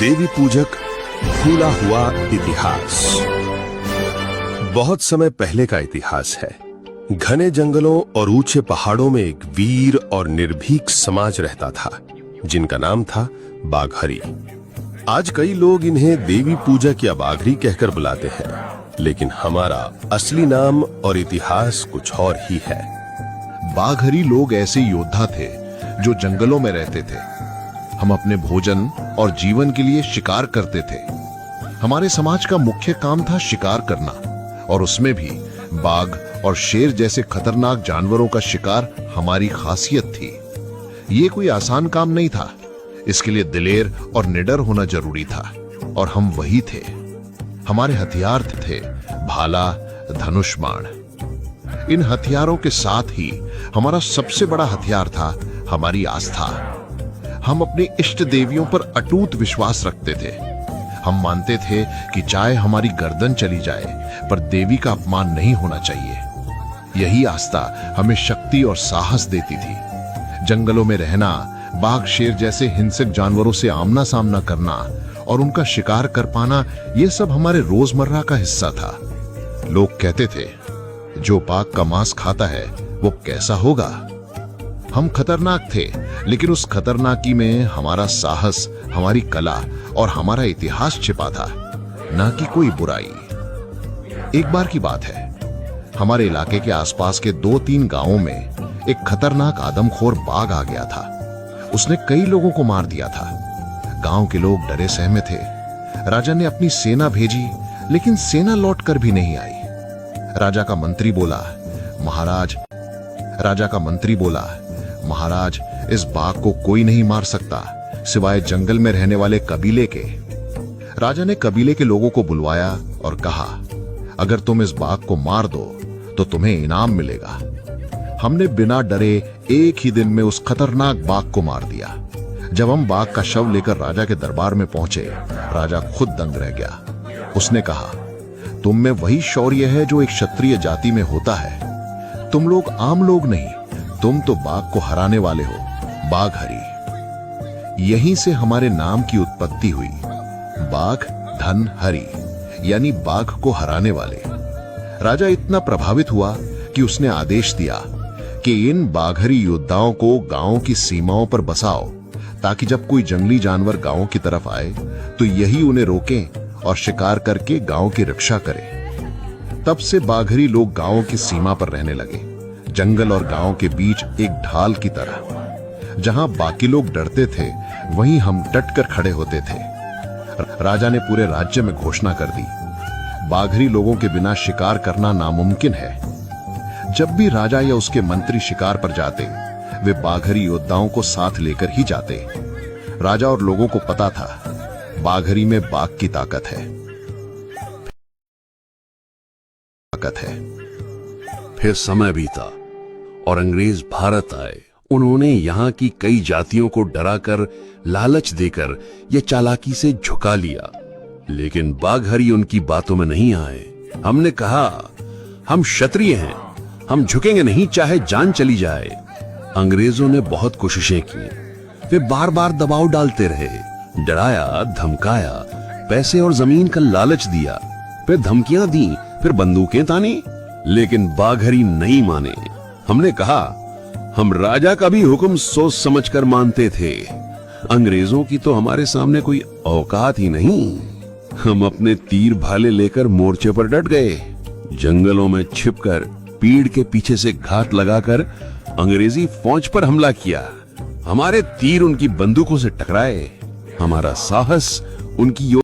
देवी पूजक फूला हुआ इतिहास। बहुत समय पहले का इतिहास है। घने जंगलों और ऊंचे पहाड़ों में एक वीर और निर्भीक समाज रहता था जिनका नाम था बाघरी। आज कई लोग इन्हें देवी पूजक या बाघरी कहकर बुलाते हैं, लेकिन हमारा असली नाम और इतिहास कुछ और ही है। बाघरी लोग ऐसे योद्धा थे जो जंगलों में रहते थे। हम अपने भोजन और जीवन के लिए शिकार करते थे। हमारे समाज का मुख्य काम था शिकार करना, और उसमें भी बाघ और शेर जैसे खतरनाक जानवरों का शिकार हमारी खासियत थी। ये कोई आसान काम नहीं था। इसके लिए दिलेर और निडर होना जरूरी था, और हम वही थे। हमारे हथियार थे भाला, धनुष, बाण। इन हथियारों के साथ ही हमारा सबसे बड़ा हथियार था हमारी आस्था। हम अपनी इष्ट देवियों पर अटूट विश्वास रखते थे। हम मानते थे कि चाहे हमारी गर्दन चली जाए, पर देवी का अपमान नहीं होना चाहिए। यही आस्था हमें शक्ति और साहस देती थी। जंगलों में रहना, बाघ शेर जैसे हिंसक जानवरों से आमना सामना करना और उनका शिकार कर पाना, यह सब हमारे रोजमर्रा का हिस्सा था। लोग कहते थे, जो बाघ का मांस खाता है वो कैसा होगा। हम खतरनाक थे, लेकिन उस खतरनाकी में हमारा साहस, हमारी कला और हमारा इतिहास छिपा था, ना कि कोई बुराई। एक बार की बात है, हमारे इलाके के आसपास के 2-3 गांवों में एक खतरनाक आदमखोर बाघ आ गया था। उसने कई लोगों को मार दिया था। गांव के लोग डरे सहमे थे। राजा ने अपनी सेना भेजी, लेकिन सेना लौट कर भी नहीं आई। राजा का मंत्री बोला, महाराज, इस बाघ को कोई नहीं मार सकता सिवाय जंगल में रहने वाले कबीले के। राजा ने कबीले के लोगों को बुलवाया और कहा, अगर तुम इस बाघ को मार दो तो तुम्हें इनाम मिलेगा। हमने बिना डरे एक ही दिन में उस खतरनाक बाघ को मार दिया। जब हम बाघ का शव लेकर राजा के दरबार में पहुंचे, राजा खुद दंग रह गया। उसने कहा, तुम में वही शौर्य है जो एक क्षत्रिय जाति में होता है। तुम लोग आम लोग नहीं, तुम तो बाघ को हराने वाले हो, बाघरी। यहीं से हमारे नाम की उत्पत्ति हुई, बाघ धन हरि, यानी बाघ को हराने वाले। राजा इतना प्रभावित हुआ कि उसने आदेश दिया कि इन बाघरी योद्धाओं को गांव की सीमाओं पर बसाओ, ताकि जब कोई जंगली जानवर गांव की तरफ आए तो यही उन्हें रोकें और शिकार करके गांव की रक्षा करें। तब से बाघरी लोग गांव की सीमा पर रहने लगे, जंगल और गांव के बीच एक ढाल की तरह। जहां बाकी लोग डरते थे, वहीं हम डटकर खड़े होते थे। राजा ने पूरे राज्य में घोषणा कर दी, बाघरी लोगों के बिना शिकार करना नामुमकिन है। जब भी राजा या उसके मंत्री शिकार पर जाते, वे बाघरी योद्धाओं को साथ लेकर ही जाते। राजा और लोगों को पता था, बाघरी में बाघ की ताकत है। फिर समय बीता और अंग्रेज भारत आए। उन्होंने यहाँ की कई जातियों को डराकर, लालच देकर या चालाकी से झुका लिया, लेकिन बाघरी उनकी बातों में नहीं आए। हमने कहा, हम क्षत्रिय हैं, हम झुकेंगे नहीं चाहे जान चली जाए। अंग्रेजों ने बहुत कोशिशें की। वे बार बार दबाव डालते रहे, डराया, धमकाया, पैसे और जमीन का लालच दिया, फिर धमकियां दी, फिर बंदूकें तानी, लेकिन बाघरी नहीं माने। हमने कहा, हम राजा का भी हुक्म सोच समझकर मानते थे। अंग्रेजों की तो हमारे सामने कोई औकात ही नहीं। हम अपने तीर भाले लेकर मोर्चे पर डट गए। जंगलों में छिपकर, पीड़ के पीछे से घात लगाकर अंग्रेजी फौज पर हमला किया। हमारे तीर उनकी बंदूकों से टकराए। हमारा साहस उनकी